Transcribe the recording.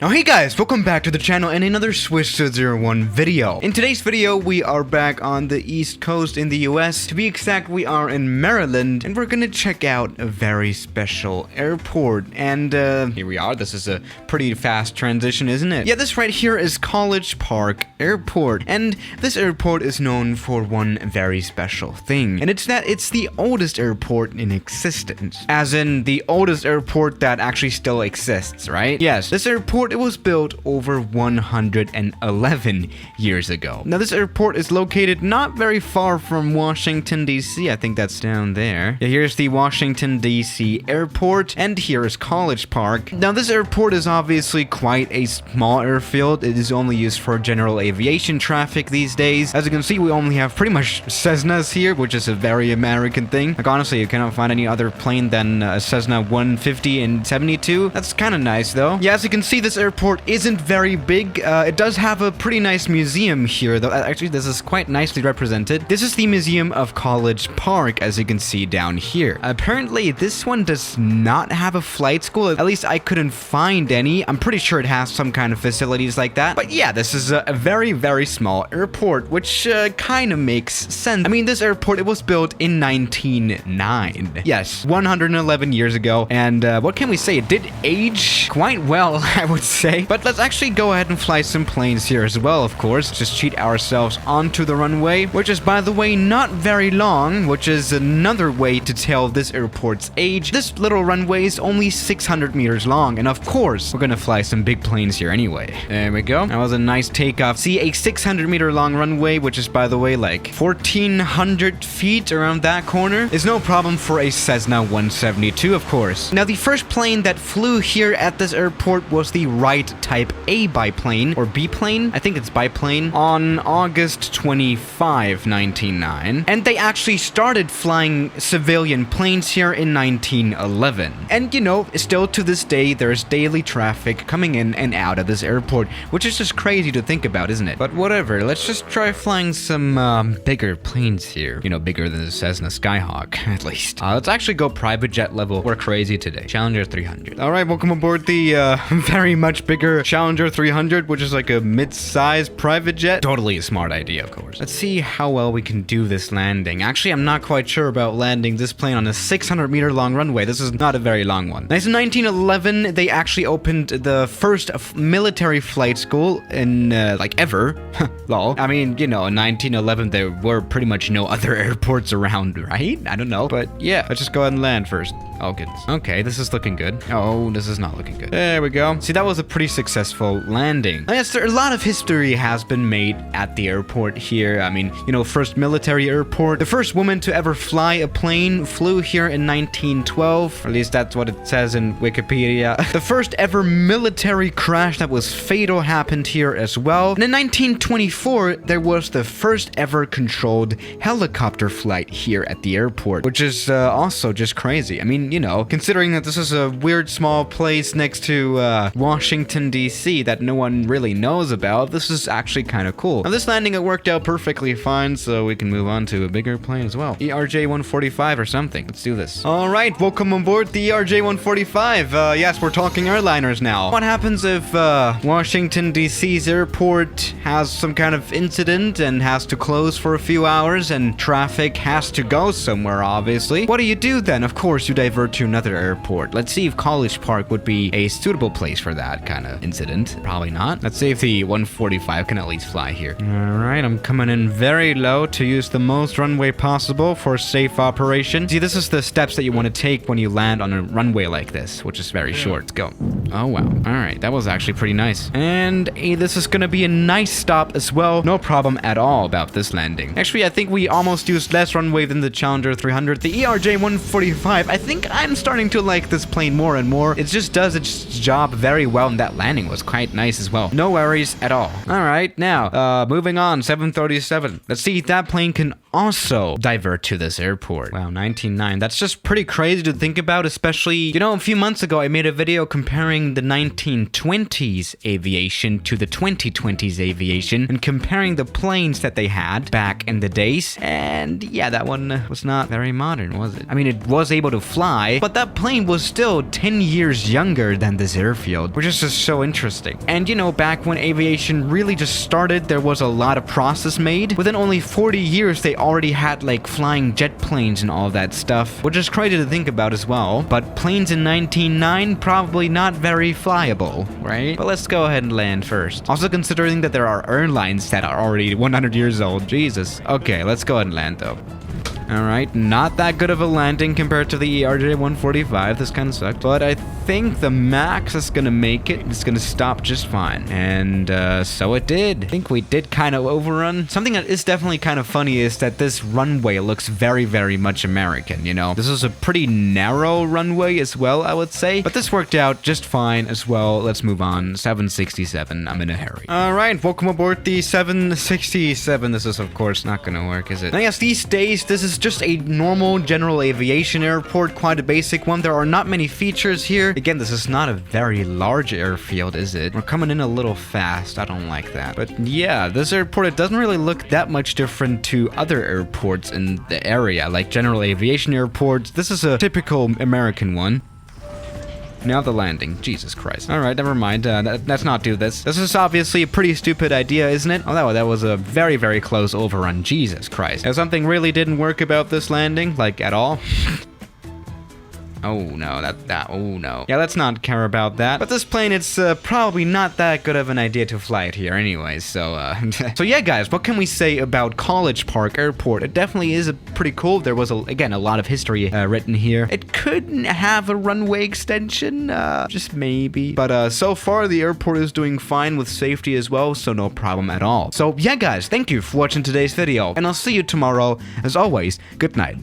Now hey guys, welcome back to the channel and another Swiss 01 video. In today's video, we are back on the East Coast in the US. To be exact, we are in Maryland and we're gonna check out a very special airport. And here we are. This is a pretty fast transition, isn't it? Yeah, this right here is College Park Airport. And this airport is known for one very special thing. And it's that it's the oldest airport in existence. As in the oldest airport that actually still exists, right? Yes, this airport, it was built over 111 years ago. Now this airport is located not very far from Washington DC. I think that's down there. Yeah, here's the Washington DC airport and here is College Park. Now this airport is obviously quite a small airfield. It is only used for general aviation traffic these days. As you can see, we only have pretty much Cessnas here, which is a very American thing. Like honestly, you cannot find any other plane than a Cessna 150 and 72. That's kind of nice though. Yeah, as you can see, this airport isn't very big. It does have a pretty nice museum here, though. Actually, this is quite nicely represented. This is the Museum of College Park, as you can see down here. Apparently, this one does not have a flight school. At least I couldn't find any. I'm pretty sure it has some kind of facilities like that. But yeah, this is a very, very small airport, which kind of makes sense. I mean, this airport, it was built in 1909. Yes, 111 years ago. And what can we say? It did age quite well, I would say. But let's actually go ahead and fly some planes here as well, of course. Just cheat ourselves onto the runway, which is, by the way, not very long, which is another way to tell this airport's age. This little runway is only 600 meters long, and of course, we're gonna fly some big planes here anyway. There we go. That was a nice takeoff. See, a 600 meter long runway, which is, by the way, like 1,400 feet around that corner, is no problem for a Cessna 172, of course. Now, the first plane that flew here at this airport was the Wright Type A biplane, or biplane, I think it's biplane, on August 25, 1909. And they actually started flying civilian planes here in 1911. And you know, still to this day, there's daily traffic coming in and out of this airport, which is just crazy to think about, isn't it? But whatever, let's just try flying some bigger planes here. You know, bigger than the Cessna Skyhawk, at least. Let's actually go private jet level. We're crazy today. Challenger 300. All right, welcome aboard the very much bigger Challenger 300, which is like a mid-sized private jet. Totally a smart idea, of course. Let's see how well we can do this landing. Actually, I'm not quite sure about landing this plane on a 600 meter long runway. This is not a very long one. Nice. In 1911, they actually opened the first military flight school in, like, ever. Lol. I mean, you know, in 1911, there were pretty much no other airports around, right? I don't know. But yeah, let's just go ahead and land first. Oh, goodness. Okay, this is looking good. Oh, this is not looking good. There we go. See, that was a pretty successful landing. Yes, a lot of history has been made at the airport here. I mean, you know, first military airport. The first woman to ever fly a plane flew here in 1912. At least that's what it says in Wikipedia. The first ever military crash that was fatal happened here as well. And in 1924, there was the first ever controlled helicopter flight here at the airport, which is also just crazy. I mean, you know, considering that this is a weird small place next to Washington DC that no one really knows about, this is actually kind of cool. Now this landing, it worked out perfectly fine, so we can move on to a bigger plane as well. ERJ 145 or something. Let's do this. All right, welcome on board the ERJ 145. Yes, we're talking airliners now. What happens if Washington DC's airport has some kind of incident and has to close for a few hours and traffic has to go somewhere, obviously? What do you do then? Of course, you divert to another airport. Let's see if College Park would be a suitable place for that kind of incident. Probably not. Let's see if the 145 can at least fly here. All right, I'm coming in very low to use the most runway possible for safe operation. See, this is the steps that you want to take when you land on a runway like this, which is very short. Let's go. Oh, wow. All right, that was actually pretty nice. And this is going to be a nice stop as well. No problem at all about this landing. Actually, I think we almost used less runway than the Challenger 300. The ERJ 145, I think I'm starting to like this plane more and more. It just does its job very well, and that landing was quite nice as well. No worries at all. All right, now, moving on, 737. Let's see, that plane can also divert to this airport. Wow, 1909. That's just pretty crazy to think about, especially, you know, a few months ago I made a video comparing the 1920s aviation to the 2020s aviation and comparing the planes that they had back in the days. And yeah, that one was not very modern, was it? I mean, it was able to fly, but that plane was still 10 years younger than this airfield, which is just so interesting. And you know, back when aviation really just started, there was a lot of process made. Within only 40 years, they already had like flying jet planes and all that stuff, which is crazy to think about as well. But planes in 1909, probably not very flyable, right? But let's go ahead and land first. Also considering that there are airlines that are already 100 years old. Jesus. Okay, let's go ahead and land though. Alright, not that good of a landing compared to the RJ-145. This kind of sucked. But I think the Max is gonna make it. It's gonna stop just fine. And so it did. I think we did kind of overrun. Something that is definitely kind of funny is that this runway looks very, very much American, you know? This is a pretty narrow runway as well, I would say. But this worked out just fine as well. Let's move on. 767. I'm in a hurry. Alright, welcome aboard the 767. This is, of course, not gonna work, is it? Now, yes, these days, this is just a normal general aviation airport, quite a basic one. There are not many features here. Again, this is not a very large airfield, is it? We're coming in a little fast. I don't like that. But yeah, this airport, it doesn't really look that much different to other airports in the area, like general aviation airports. This is a typical American one. Now the landing. Jesus Christ. Alright, never mind. Let's not do this. This is obviously a pretty stupid idea, isn't it? Oh, that was a very, very close overrun. Jesus Christ. Now, something really didn't work about this landing, like, at all. Oh no, oh no. Yeah, let's not care about that. But this plane, it's probably not that good of an idea to fly it here anyways, so so yeah guys, what can we say about College Park Airport? It definitely is pretty cool. There was, again, a lot of history written here. It could have a runway extension, just maybe. But so far, the airport is doing fine with safety as well, so no problem at all. So yeah guys, thank you for watching today's video, and I'll see you tomorrow. As always, good night.